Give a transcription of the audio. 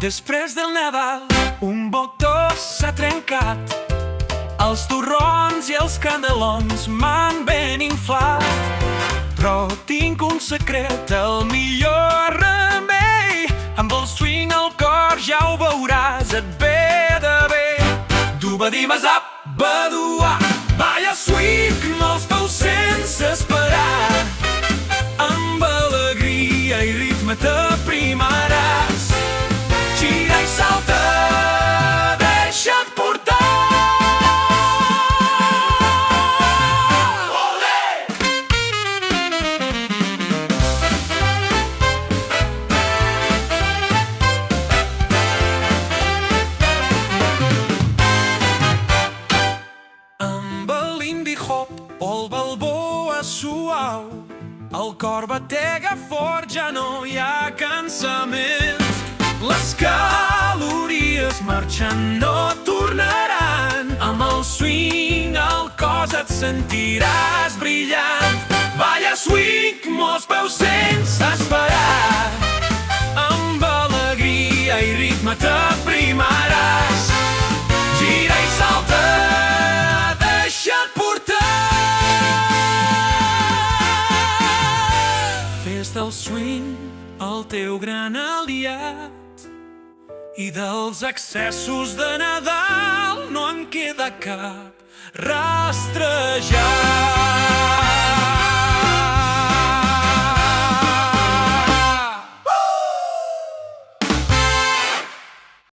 Després del Nadal, un botó s'ha trencat. Els torrons i els candelons m'han ben inflat. Però tinc un secret, el millor remei. Amb el swing al cor ja ho veuràs, et ve de bé. Duba-di-ba-zap, badua, balla swing, els peus sense esperar. Amb alegria i ritme t'aprimaràs. Gira i salta, deixa't portar. Amb l'indie hop o el balboa suau, el cor batega fort, ja no hi ha cansament. Les calories marxant no tornaran. Amb el swing al cos et sentiràs brillant. Balla swing, molts peus sense esperar. Amb alegria i ritme t'aprimaràs. Gira i salta, deixa't portar. Fes del swing el teu gran aliat, i dels excessos de Nadal no en queda cap rastre ja.